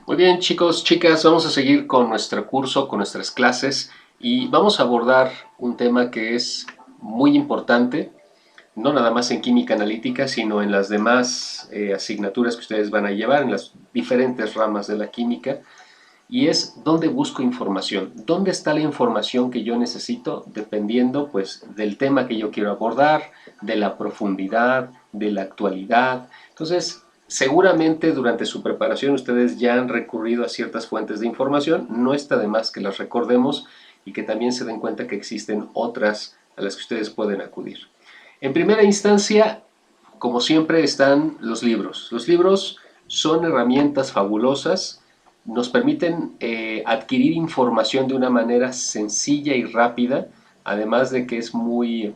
Muy bien, chicos, chicas, vamos a seguir con nuestro curso, con nuestras clases y vamos a abordar un tema que es muy importante, no nada más en química analítica, sino en las demás asignaturas que ustedes van a llevar, en las diferentes ramas de la química, y es dónde busco información, dónde está la información que yo necesito dependiendo pues del tema que yo quiero abordar, de la profundidad, de la actualidad. Entonces, seguramente durante su preparación ustedes ya han recurrido a ciertas fuentes de información, no está de más que las recordemos y que también se den cuenta que existen otras a las que ustedes pueden acudir. En primera instancia, como siempre, están los libros. Los libros son herramientas fabulosas, nos permiten adquirir información de una manera sencilla y rápida, además de que es muy,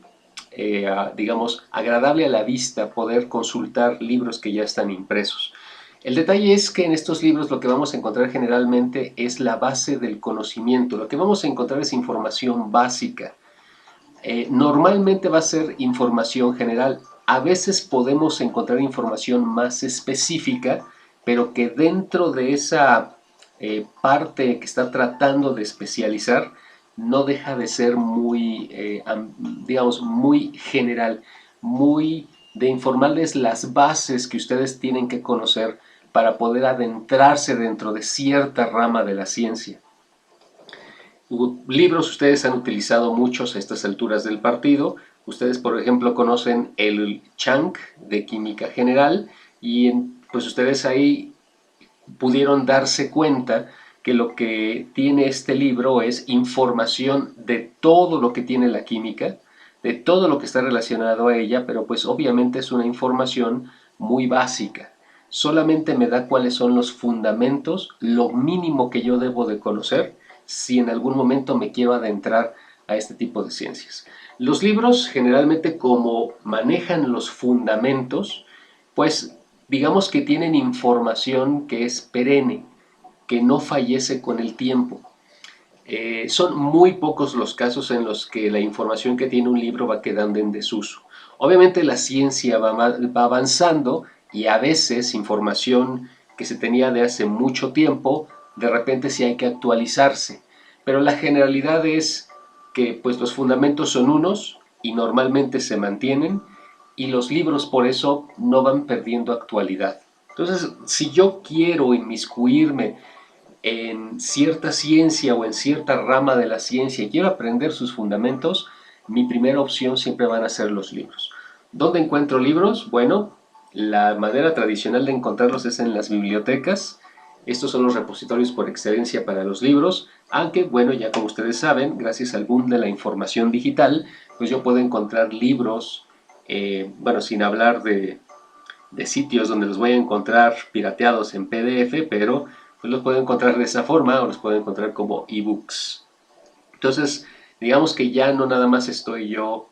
digamos, agradable a la vista poder consultar libros que ya están impresos. El detalle es que en estos libros lo que vamos a encontrar generalmente es la base del conocimiento, lo que vamos a encontrar es información básica. Normalmente va a ser información general. A veces podemos encontrar información más específica, pero que dentro de esa parte que está tratando de especializar, no deja de ser muy, digamos, muy general, muy de informarles las bases que ustedes tienen que conocer para poder adentrarse dentro de cierta rama de la ciencia. Libros ustedes han utilizado muchos a estas alturas del partido. Ustedes, por ejemplo, conocen el Chang de Química General y pues ustedes ahí pudieron darse cuenta que lo que tiene este libro es información de todo lo que tiene la química, de todo lo que está relacionado a ella, pero pues obviamente es una información muy básica. Solamente me da cuáles son los fundamentos, lo mínimo que yo debo de conocer si en algún momento me quiero adentrar a este tipo de ciencias. Los libros generalmente como manejan los fundamentos, pues digamos que tienen información que es perenne, que no fallece con el tiempo. Son muy pocos los casos en los que la información que tiene un libro va quedando en desuso. Obviamente la ciencia va avanzando y a veces información que se tenía de hace mucho tiempo, de repente sí hay que actualizarse. Pero la generalidad es que pues los fundamentos son unos y normalmente se mantienen y los libros por eso no van perdiendo actualidad. Entonces, si yo quiero inmiscuirme en cierta ciencia o en cierta rama de la ciencia y quiero aprender sus fundamentos, mi primera opción siempre van a ser los libros. ¿Dónde encuentro libros? Bueno, la manera tradicional de encontrarlos es en las bibliotecas. Estos son los repositorios por excelencia para los libros, aunque, bueno, ya como ustedes saben, gracias al boom de la información digital, pues yo puedo encontrar libros, bueno, sin hablar de sitios donde los voy a encontrar pirateados en PDF, pero pues los puedo encontrar de esa forma o los puedo encontrar como ebooks. Entonces, digamos que ya no nada más estoy yo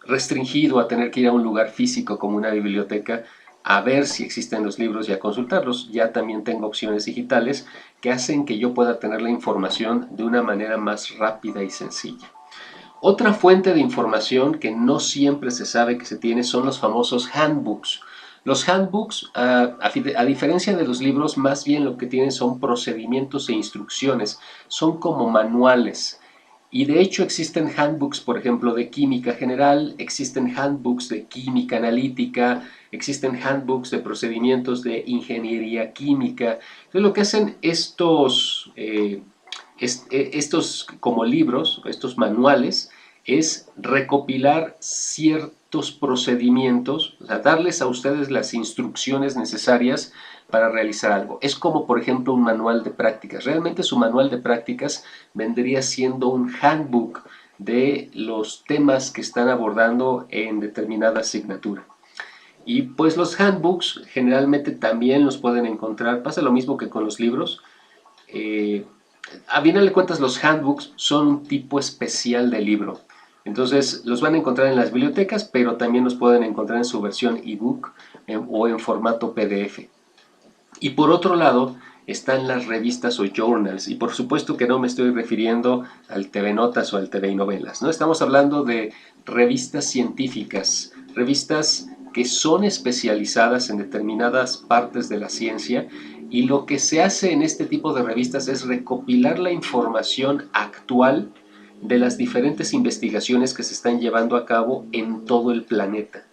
restringido a tener que ir a un lugar físico como una biblioteca a ver si existen los libros y a consultarlos. Ya también tengo opciones digitales que hacen que yo pueda tener la información de una manera más rápida y sencilla. Otra fuente de información que no siempre se sabe que se tiene son los famosos handbooks. Los handbooks, a diferencia de los libros, más bien lo que tienen son procedimientos e instrucciones, son como manuales. Y de hecho existen handbooks, por ejemplo, de química general, existen handbooks de química analítica, existen handbooks de procedimientos de ingeniería química. Entonces lo que hacen estos como libros, estos manuales, es recopilar ciertos procedimientos, o sea, darles a ustedes las instrucciones necesarias para realizar algo. Es como, por ejemplo, un manual de prácticas. Realmente su manual de prácticas vendría siendo un handbook de los temas que están abordando en determinada asignatura. Y pues los handbooks generalmente también los pueden encontrar, pasa lo mismo que con los libros, eh, a final de cuentas los handbooks son un tipo especial de libro. Entonces los van a encontrar en las bibliotecas, pero también los pueden encontrar en su versión ebook o en formato PDF. Y por otro lado están las revistas o journals, y por supuesto que no me estoy refiriendo al TV Notas o al TV y Novelas, ¿no? Estamos hablando de revistas científicas, revistas que son especializadas en determinadas partes de la ciencia Y lo que se hace en este tipo de revistas es recopilar la información actual de las diferentes investigaciones que se están llevando a cabo en todo el planeta.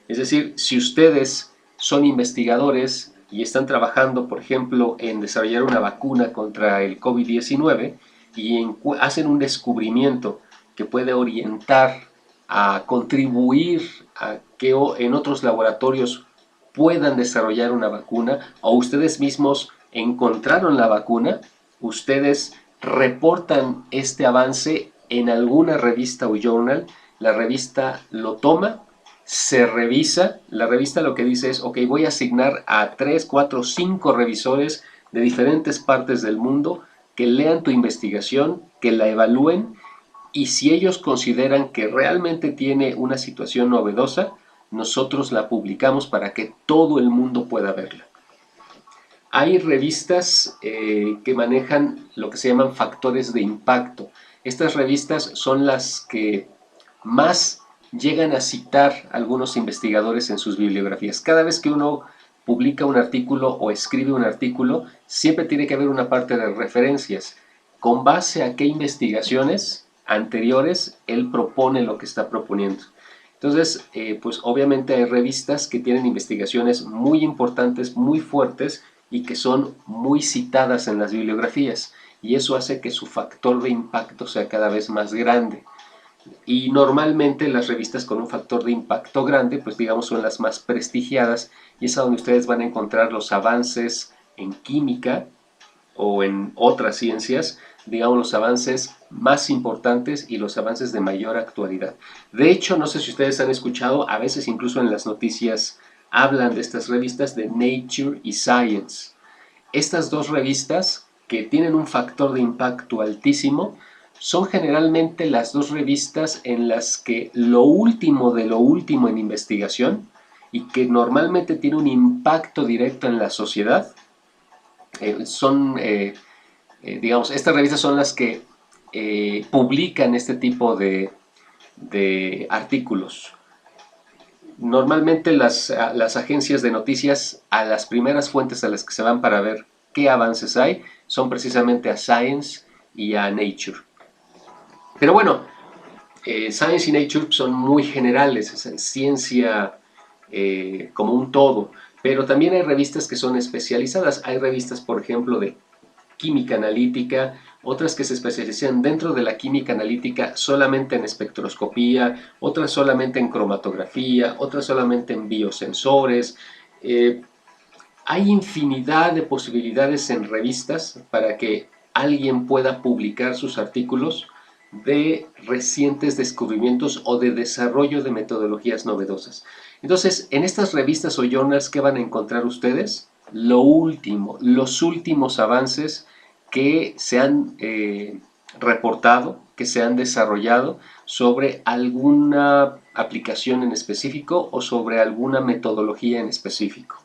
Es decir, si ustedes son investigadores y están trabajando, por ejemplo, en desarrollar una vacuna contra el COVID-19 y hacen un descubrimiento que puede orientar a contribuir a que en otros laboratorios puedan desarrollar una vacuna, o ustedes mismos encontraron la vacuna, ustedes reportan este avance en alguna revista o journal, la revista lo toma, se revisa, la revista lo que dice es, ok, voy a asignar a 3, 4, 5 revisores de diferentes partes del mundo que lean tu investigación, que la evalúen, y si ellos consideran que realmente tiene una situación novedosa, nosotros la publicamos para que todo el mundo pueda verla. Hay revistas que manejan lo que se llaman factores de impacto. Estas revistas son las que más llegan a citar algunos investigadores en sus bibliografías. Cada vez que uno publica un artículo o escribe un artículo, siempre tiene que haber una parte de referencias. ¿Con base a qué investigaciones anteriores él propone lo que está proponiendo? Entonces, pues obviamente hay revistas que tienen investigaciones muy importantes, muy fuertes y que son muy citadas en las bibliografías, y eso hace que su factor de impacto sea cada vez más grande. Y normalmente las revistas con un factor de impacto grande, pues digamos son las más prestigiadas, y es a donde ustedes van a encontrar los avances en química o en otras ciencias, digamos los avances más importantes y los avances de mayor actualidad. De hecho, no sé si ustedes han escuchado, a veces incluso en las noticias hablan de estas revistas de Nature y Science. Estas dos revistas, que tienen un factor de impacto altísimo, son generalmente las dos revistas en las que lo último de lo último en investigación, y que normalmente tiene un impacto directo en la sociedad, digamos, estas revistas son las que publican este tipo de artículos. Normalmente las agencias de noticias, a las primeras fuentes a las que se van para ver qué avances hay, son precisamente a Science y a Nature. Pero bueno, Science y Nature son muy generales, es ciencia como un todo, pero también hay revistas que son especializadas. Hay revistas, por ejemplo, de química analítica, otras que se especializan dentro de la química analítica solamente en espectroscopía, otras solamente en cromatografía, otras solamente en biosensores. Hay infinidad de posibilidades en revistas para que alguien pueda publicar sus artículos de recientes descubrimientos o de desarrollo de metodologías novedosas. Entonces, en estas revistas o journals, ¿qué van a encontrar ustedes? Lo último, los últimos avances que se han reportado, que se han desarrollado sobre alguna aplicación en específico o sobre alguna metodología en específico.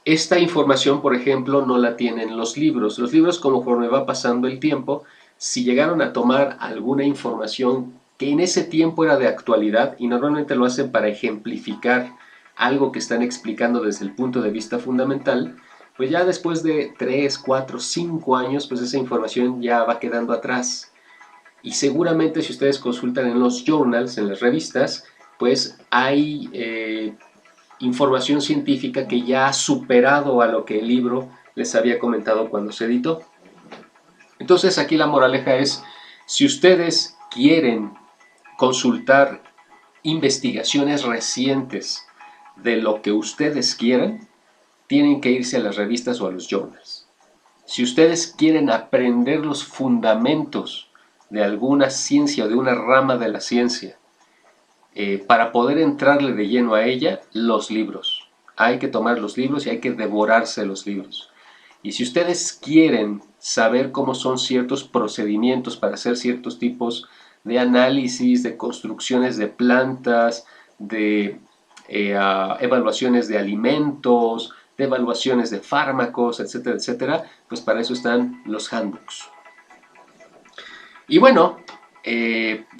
Esta información, por ejemplo, no la tienen los libros. Los libros, conforme va pasando el tiempo, si llegaron a tomar alguna información que en ese tiempo era de actualidad, y normalmente lo hacen para ejemplificar algo que están explicando desde el punto de vista fundamental, pues ya después de 3, 4, 5 años, pues esa información ya va quedando atrás. Y seguramente si ustedes consultan en los journals, en las revistas, pues hay información científica que ya ha superado a lo que el libro les había comentado cuando se editó. Entonces aquí la moraleja es, si ustedes quieren consultar investigaciones recientes de lo que ustedes quieran, tienen que irse a las revistas o a los journals. Si ustedes quieren aprender los fundamentos de alguna ciencia o de una rama de la ciencia, para poder entrarle de lleno a ella, los libros. Hay que tomar los libros y hay que devorarse los libros. Y si ustedes quieren saber cómo son ciertos procedimientos para hacer ciertos tipos de análisis, de construcciones de plantas, de evaluaciones de alimentos, de evaluaciones de fármacos, etcétera, etcétera, pues para eso están los handbooks. Y bueno,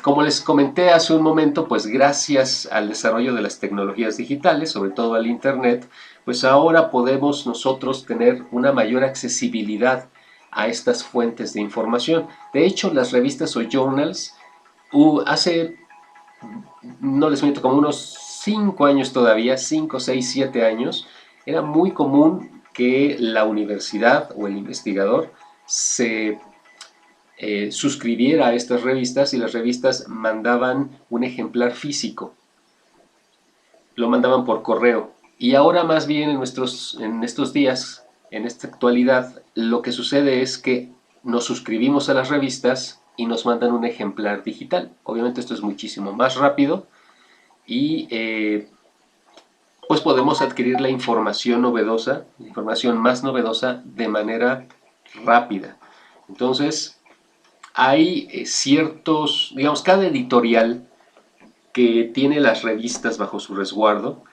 como les comenté hace un momento, pues gracias al desarrollo de las tecnologías digitales, sobre todo al Internet, pues ahora podemos nosotros tener una mayor accesibilidad a estas fuentes de información. De hecho, las revistas o journals, hace, no les miento, como unos 5 años todavía, 5, 6, 7 años, era muy común que la universidad o el investigador se suscribiera a estas revistas, y las revistas mandaban un ejemplar físico, lo mandaban por correo. Y ahora más bien en estos días, en esta actualidad, lo que sucede es que nos suscribimos a las revistas y nos mandan un ejemplar digital. Obviamente esto es muchísimo más rápido y pues podemos adquirir la información novedosa, la información más novedosa de manera rápida. Entonces, hay ciertos, digamos, cada editorial que tiene las revistas bajo su resguardo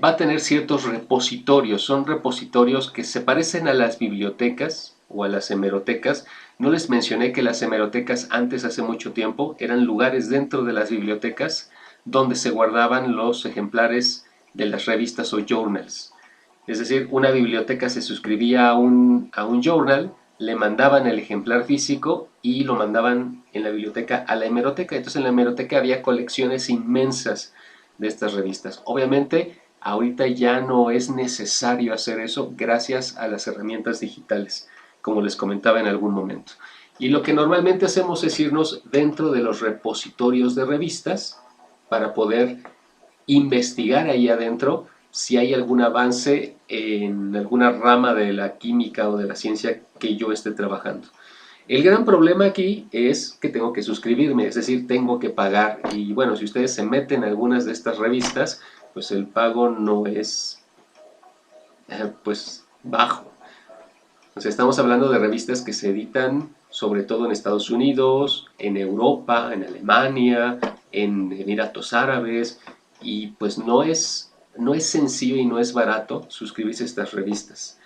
va a tener ciertos repositorios. Son repositorios que se parecen a las bibliotecas o a las hemerotecas. No les mencioné que las hemerotecas antes, hace mucho tiempo, eran lugares dentro de las bibliotecas donde se guardaban los ejemplares de las revistas o journals. Es decir, una biblioteca se suscribía a un journal, le mandaban el ejemplar físico y lo mandaban en la biblioteca a la hemeroteca. Entonces en la hemeroteca había colecciones inmensas de estas revistas. Obviamente ahorita ya no es necesario hacer eso gracias a las herramientas digitales, como les comentaba en algún momento. Y lo que normalmente hacemos es irnos dentro de los repositorios de revistas para poder investigar ahí adentro si hay algún avance en alguna rama de la química o de la ciencia que yo esté trabajando. El gran problema aquí es que tengo que suscribirme, es decir, tengo que pagar. Y bueno, si ustedes se meten en algunas de estas revistas, pues el pago no es pues bajo. O sea, estamos hablando de revistas que se editan sobre todo en Estados Unidos, en Europa, en Alemania, en Emiratos Árabes, y pues no es sencillo y no es barato suscribirse a estas revistas.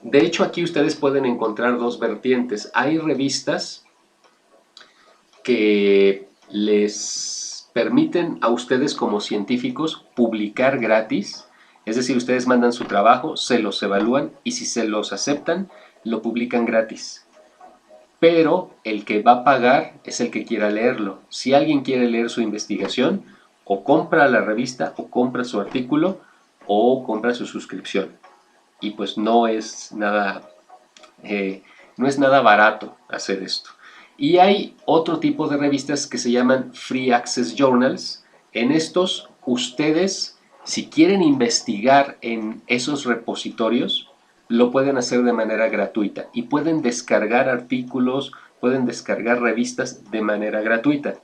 De hecho, aquí ustedes pueden encontrar dos vertientes. Hay revistas que les permiten a ustedes como científicos publicar gratis, es decir, ustedes mandan su trabajo, se los evalúan y si se los aceptan, lo publican gratis. Pero el que va a pagar es el que quiera leerlo. Si alguien quiere leer su investigación, o compra la revista, o compra su artículo, o compra su suscripción. Y pues no es nada barato hacer esto. Y hay otro tipo de revistas que se llaman Free Access Journals. En estos, ustedes, si quieren investigar en esos repositorios, lo pueden hacer de manera gratuita y pueden descargar artículos, pueden descargar revistas de manera gratuita.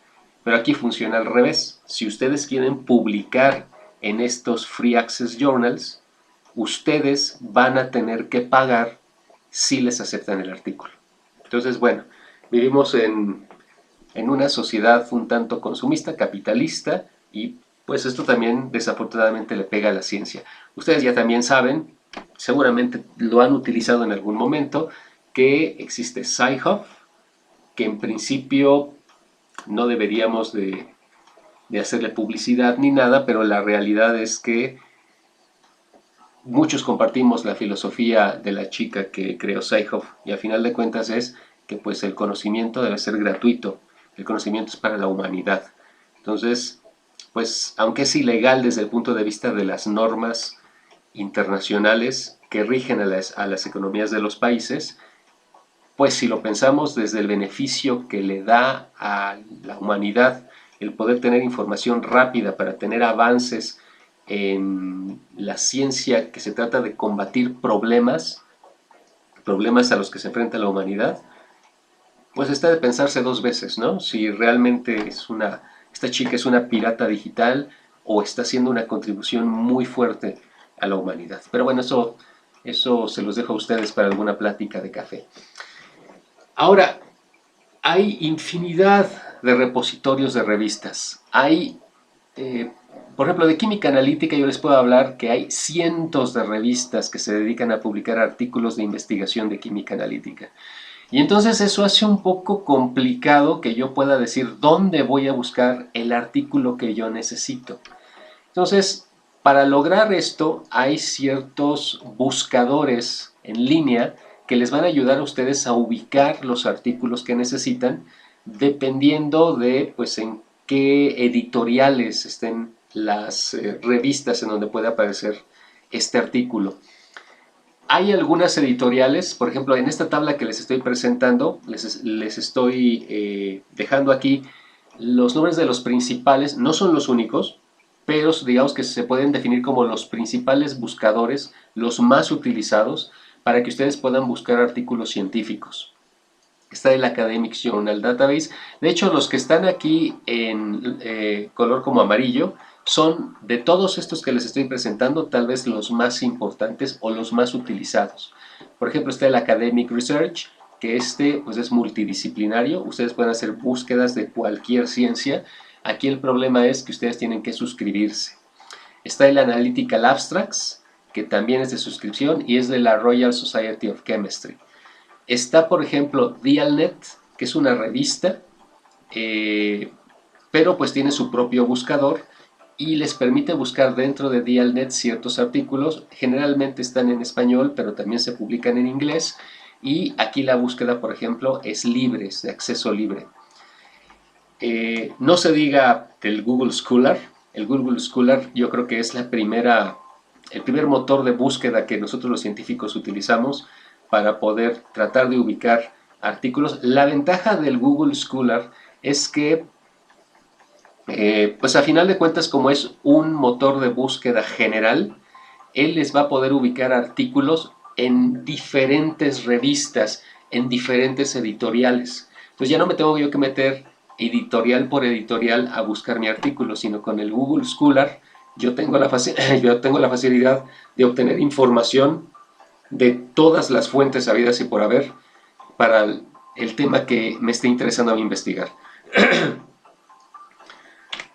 Pero aquí funciona al revés. Si ustedes quieren publicar en estos Free Access Journals, ustedes van a tener que pagar si les aceptan el artículo. Entonces, bueno, vivimos en una sociedad un tanto consumista, capitalista, y pues esto también desafortunadamente le pega a la ciencia. Ustedes ya también saben, seguramente lo han utilizado en algún momento, que existe Sci-Hub, que en principio no deberíamos de hacerle publicidad ni nada, pero la realidad es que muchos compartimos la filosofía de la chica que creó Sci-Hub, y a final de cuentas es que pues el conocimiento debe ser gratuito, el conocimiento es para la humanidad. Entonces, pues aunque es ilegal desde el punto de vista de las normas internacionales que rigen a las economías de los países, pues si lo pensamos desde el beneficio que le da a la humanidad el poder tener información rápida para tener avances en la ciencia que se trata de combatir problemas a los que se enfrenta la humanidad, pues está de pensarse dos veces, ¿no? Si realmente esta chica es una pirata digital o está haciendo una contribución muy fuerte a la humanidad. Pero bueno, eso se los dejo a ustedes para alguna plática de café. Ahora, hay infinidad de repositorios de revistas. Hay, por ejemplo, de química analítica yo les puedo hablar que hay cientos de revistas que se dedican a publicar artículos de investigación de química analítica. Y entonces eso hace un poco complicado que yo pueda decir dónde voy a buscar el artículo que yo necesito. Entonces, Para lograr esto hay ciertos buscadores en línea que les van a ayudar a ustedes a ubicar los artículos que necesitan dependiendo de pues en qué editoriales estén las revistas en donde puede aparecer este artículo. Hay algunas editoriales, por ejemplo, en esta tabla que les estoy presentando, les estoy dejando aquí los nombres de los principales, no son los únicos, pero digamos que se pueden definir como los principales buscadores, los más utilizados, para que ustedes puedan buscar artículos científicos. Está el Academic Journal Database. De hecho, los que están aquí en color como amarillo son de todos estos que les estoy presentando, tal vez los más importantes o los más utilizados. Por ejemplo, está el Academic Research, que pues es multidisciplinario. Ustedes pueden hacer búsquedas de cualquier ciencia. Aquí el problema es que ustedes tienen que suscribirse. Está el Analytical Abstracts, que también es de suscripción y es de la Royal Society of Chemistry. Está, por ejemplo, Dialnet, que es una revista, pero pues tiene su propio buscador y les permite buscar dentro de Dialnet ciertos artículos. Generalmente están en español, pero también se publican en inglés. Y aquí la búsqueda, por ejemplo, es libre, es de acceso libre. No se diga del Google Scholar. El Google Scholar yo creo que es el primer motor de búsqueda que nosotros los científicos utilizamos para poder tratar de ubicar artículos. La ventaja del Google Scholar es que, pues a final de cuentas, como es un motor de búsqueda general, él les va a poder ubicar artículos en diferentes revistas, en diferentes editoriales. Entonces ya no me tengo yo que meter editorial por editorial a buscar mi artículo, sino con el Google Scholar yo tengo la facilidad de obtener información de todas las fuentes habidas y por haber para el tema que me esté interesando a mí investigar.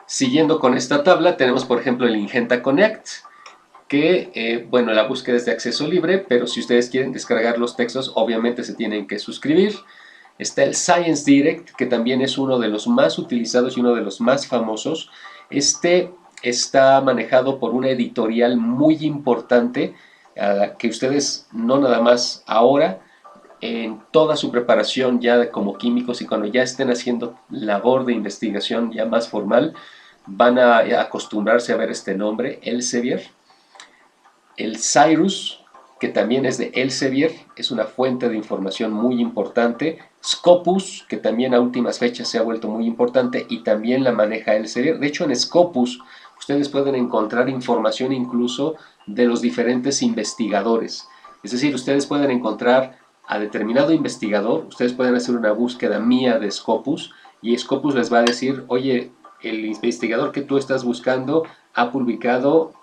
Siguiendo con esta tabla, tenemos por ejemplo el Ingenta Connect, que, bueno, la búsqueda es de acceso libre, pero si ustedes quieren descargar los textos, obviamente se tienen que suscribir. Está el Science Direct, que también es uno de los más utilizados y uno de los más famosos. Este está manejado por una editorial muy importante, que ustedes no nada más ahora, en toda su preparación ya como químicos y cuando ya estén haciendo labor de investigación ya más formal, van a acostumbrarse a ver este nombre, Elsevier. El Cyrus, que también es de Elsevier, es una fuente de información muy importante. Scopus, que también a últimas fechas se ha vuelto muy importante y también la maneja Elsevier. De hecho, en Scopus ustedes pueden encontrar información incluso de los diferentes investigadores. Es decir, ustedes pueden encontrar a determinado investigador, ustedes pueden hacer una búsqueda mía de Scopus y Scopus les va a decir, oye, el investigador que tú estás buscando ha publicado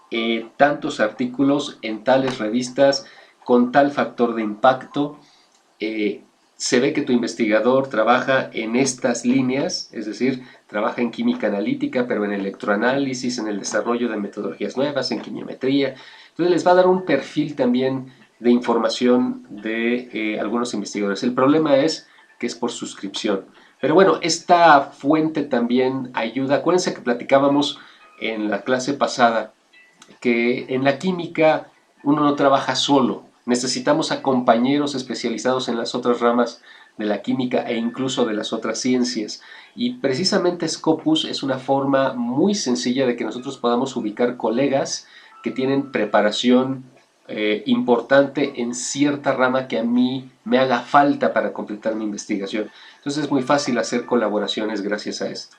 tantos artículos en tales revistas con tal factor de impacto, se ve que tu investigador trabaja en estas líneas, es decir, trabaja en química analítica, pero en electroanálisis, en el desarrollo de metodologías nuevas, en quimiometría. Entonces les va a dar un perfil también de información de algunos investigadores. El problema es que es por suscripción. Pero bueno, esta fuente también ayuda. Acuérdense que platicábamos en la clase pasada que en la química uno no trabaja solo, necesitamos a compañeros especializados en las otras ramas de la química e incluso de las otras ciencias. Y precisamente Scopus es una forma muy sencilla de que nosotros podamos ubicar colegas que tienen preparación importante en cierta rama que a mí me haga falta para completar mi investigación. Entonces es muy fácil hacer colaboraciones gracias a esto.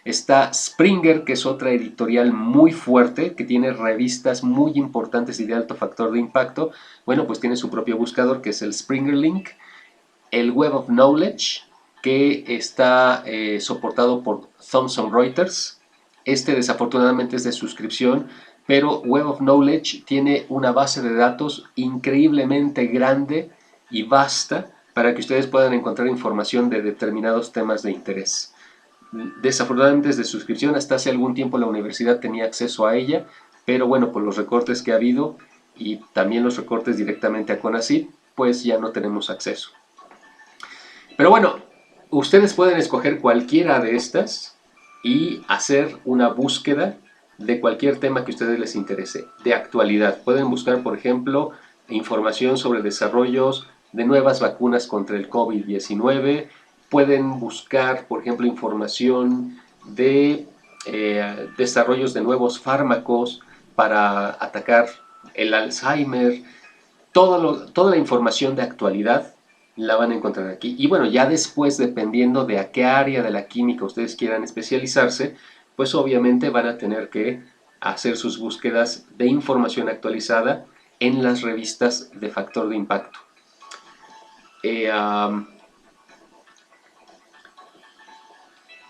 Está Springer, que es otra editorial muy fuerte, que tiene revistas muy importantes y de alto factor de impacto. Bueno, pues tiene su propio buscador, que es el Springer Link. El Web of Knowledge, que está soportado por Thomson Reuters. Este desafortunadamente es de suscripción, pero Web of Knowledge tiene una base de datos increíblemente grande y vasta para que ustedes puedan encontrar información de determinados temas de interés. Desafortunadamente es de suscripción, hasta hace algún tiempo la universidad tenía acceso a ella, pero bueno, por los recortes que ha habido y también los recortes directamente a CONACYT, pues ya no tenemos acceso. Pero bueno, ustedes pueden escoger cualquiera de estas y hacer una búsqueda de cualquier tema que a ustedes les interese, de actualidad. Pueden buscar, por ejemplo, información sobre desarrollos de nuevas vacunas contra el COVID-19. Pueden buscar, por ejemplo, información de desarrollos de nuevos fármacos para atacar el Alzheimer. Toda la información de actualidad la van a encontrar aquí. Y bueno, ya después, dependiendo de a qué área de la química ustedes quieran especializarse, pues obviamente van a tener que hacer sus búsquedas de información actualizada en las revistas de factor de impacto.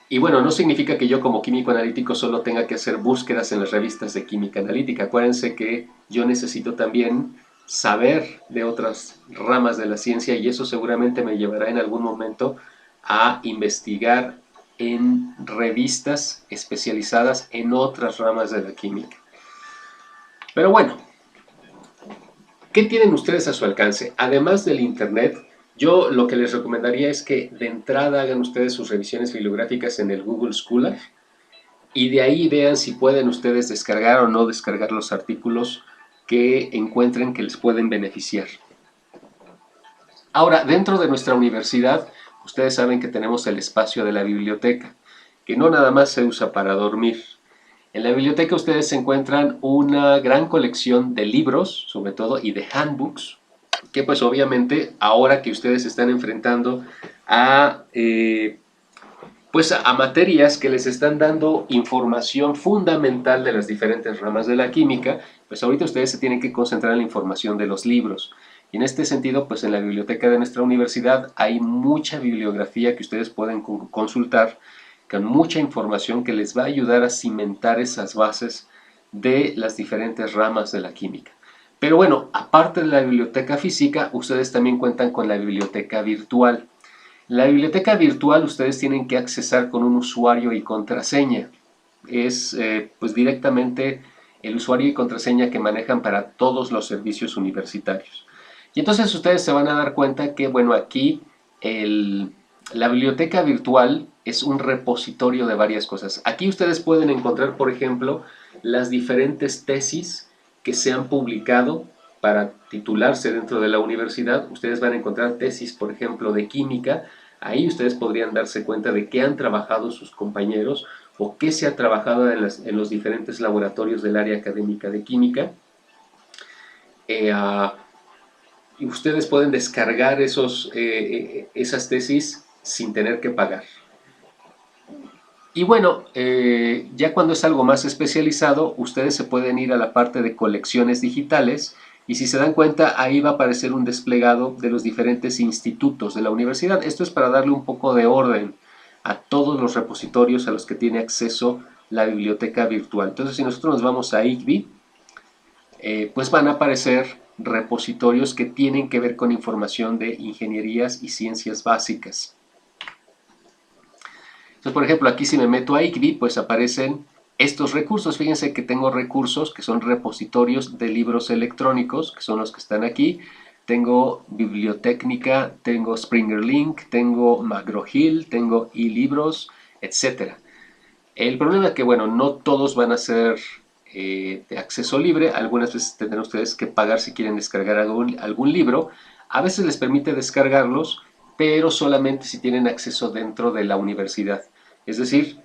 Y bueno, no significa que yo como químico analítico solo tenga que hacer búsquedas en las revistas de química analítica. Acuérdense que yo necesito también saber de otras ramas de la ciencia y eso seguramente me llevará en algún momento a investigar en revistas especializadas en otras ramas de la química. Pero bueno, ¿qué tienen ustedes a su alcance? Además del Internet, yo lo que les recomendaría es que de entrada hagan ustedes sus revisiones bibliográficas en el Google Scholar y de ahí vean si pueden ustedes descargar o no descargar los artículos que encuentren que les pueden beneficiar. Ahora, dentro de nuestra universidad, ustedes saben que tenemos el espacio de la biblioteca, que no nada más se usa para dormir. En la biblioteca ustedes encuentran una gran colección de libros, sobre todo, y de handbooks, que pues obviamente ahora que ustedes se están enfrentando a, pues a materias que les están dando información fundamental de las diferentes ramas de la química, pues ahorita ustedes se tienen que concentrar en la información de los libros. Y en este sentido, pues en la biblioteca de nuestra universidad hay mucha bibliografía que ustedes pueden consultar, con mucha información que les va a ayudar a cimentar esas bases de las diferentes ramas de la química. Pero bueno, aparte de la biblioteca física, ustedes también cuentan con la biblioteca virtual. La biblioteca virtual ustedes tienen que accesar con un usuario y contraseña. Es pues directamente el usuario y contraseña que manejan para todos los servicios universitarios. Y entonces ustedes se van a dar cuenta que, bueno, aquí la biblioteca virtual es un repositorio de varias cosas. Aquí ustedes pueden encontrar, por ejemplo, las diferentes tesis que se han publicado para titularse dentro de la universidad. Ustedes van a encontrar tesis, por ejemplo, de química. Ahí ustedes podrían darse cuenta de qué han trabajado sus compañeros o qué se ha trabajado en los diferentes laboratorios del área académica de química. Y ustedes pueden descargar esas tesis sin tener que pagar. Y bueno, ya cuando es algo más especializado, ustedes se pueden ir a la parte de colecciones digitales y si se dan cuenta, ahí va a aparecer un desplegado de los diferentes institutos de la universidad. Esto es para darle un poco de orden a todos los repositorios a los que tiene acceso la biblioteca virtual. Entonces, si nosotros nos vamos a ICBI, pues van a aparecer repositorios que tienen que ver con información de ingenierías y ciencias básicas. Entonces, por ejemplo, aquí si me meto a ICBI, pues aparecen estos recursos. Fíjense que tengo recursos que son repositorios de libros electrónicos, que son los que están aquí. Tengo Bibliotecnica, tengo Springer Link, tengo McGraw-Hill, tengo eLibros, etc. El problema es que, bueno, no todos van a ser de acceso libre. Algunas veces tendrán ustedes que pagar si quieren descargar algún libro. A veces les permite descargarlos, pero solamente si tienen acceso dentro de la universidad. Es decir,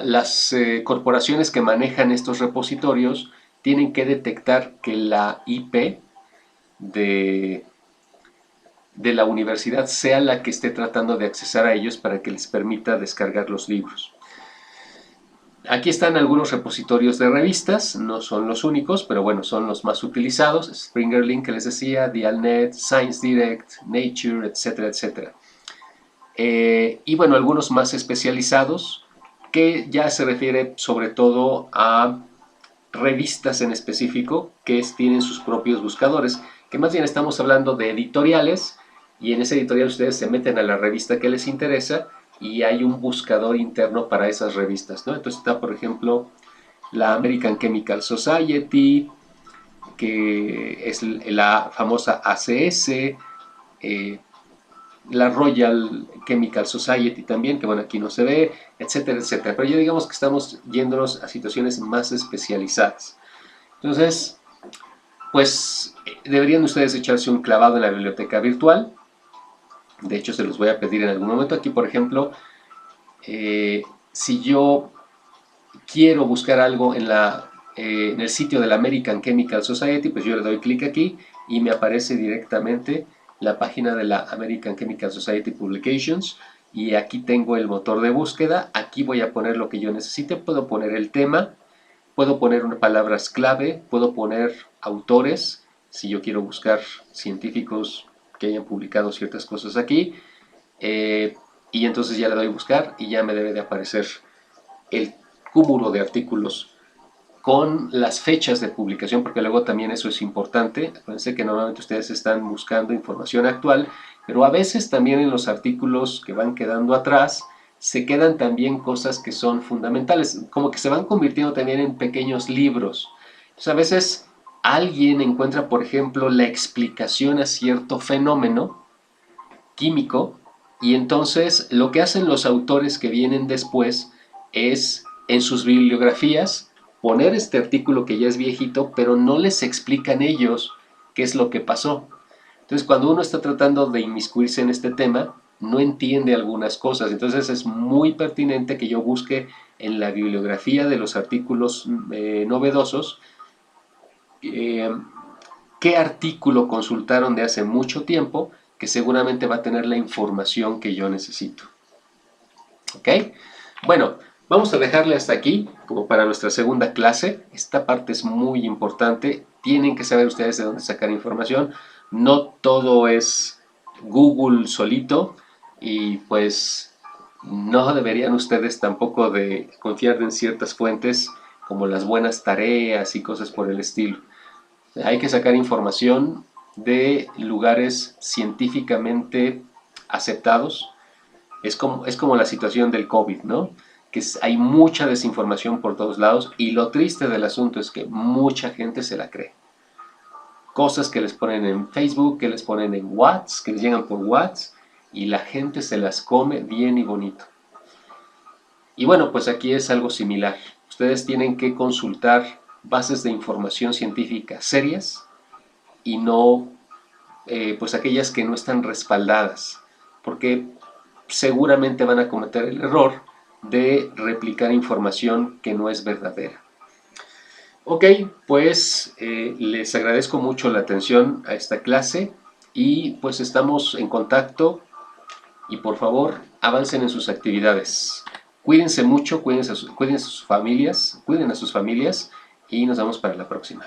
las corporaciones que manejan estos repositorios tienen que detectar que la IP de la universidad sea la que esté tratando de accesar a ellos para que les permita descargar los libros. Aquí están algunos repositorios de revistas, no son los únicos, pero bueno, son los más utilizados. Springer Link, que les decía, Dialnet, Science Direct, Nature, etcétera, etcétera. Y bueno, algunos más especializados, que ya se refiere sobre todo a revistas en específico que tienen sus propios buscadores, que más bien estamos hablando de editoriales, y en ese editorial ustedes se meten a la revista que les interesa y hay un buscador interno para esas revistas, ¿no? Entonces está, por ejemplo, la American Chemical Society, que es la famosa ACS, la Royal Chemical Society también, que bueno, aquí no se ve, etcétera, etcétera. Pero ya digamos que estamos yéndonos a situaciones más especializadas. Entonces, pues deberían ustedes echarse un clavado en la biblioteca virtual. De hecho, se los voy a pedir en algún momento. Aquí, por ejemplo, si yo quiero buscar algo en el sitio de la American Chemical Society, pues yo le doy clic aquí y me aparece directamente la página de la American Chemical Society Publications, y aquí tengo el motor de búsqueda. Aquí voy a poner lo que yo necesite. Puedo poner el tema, puedo poner unas palabras clave, puedo poner autores, si yo quiero buscar científicos que hayan publicado ciertas cosas aquí, y entonces ya le doy buscar y ya me debe de aparecer el cúmulo de artículos con las fechas de publicación, porque luego también eso es importante. Acuérdense que normalmente ustedes están buscando información actual, pero a veces también en los artículos que van quedando atrás se quedan también cosas que son fundamentales, como que se van convirtiendo también en pequeños libros. Entonces a veces alguien encuentra, por ejemplo, la explicación a cierto fenómeno químico, y entonces lo que hacen los autores que vienen después es en sus bibliografías poner este artículo que ya es viejito, pero no les explican ellos qué es lo que pasó. Entonces cuando uno está tratando de inmiscuirse en este tema, no entiende algunas cosas. Entonces es muy pertinente que yo busque en la bibliografía de los artículos novedosos qué artículo consultaron de hace mucho tiempo, que seguramente va a tener la información que yo necesito. ¿Ok? Bueno, vamos a dejarle hasta aquí, como para nuestra segunda clase. Esta parte es muy importante. Tienen que saber ustedes de dónde sacar información. No todo es Google solito, y pues no deberían ustedes tampoco de confiar en ciertas fuentes como las buenas tareas y cosas por el estilo. Hay que sacar información de lugares científicamente aceptados. Es como la situación del COVID, ¿no? Que hay mucha desinformación por todos lados, y lo triste del asunto es que mucha gente se la cree. Cosas que les ponen en Facebook, que les ponen en WhatsApp, que les llegan por WhatsApp, y la gente se las come bien y bonito. Y bueno, pues aquí es algo similar. Ustedes tienen que consultar bases de información científica serias y no pues aquellas que no están respaldadas, porque seguramente van a cometer el error de replicar información que no es verdadera. Ok, pues les agradezco mucho la atención a esta clase, y pues estamos en contacto, y por favor avancen en sus actividades. Cuídense mucho, cuiden a sus familias, y nos vemos para la próxima.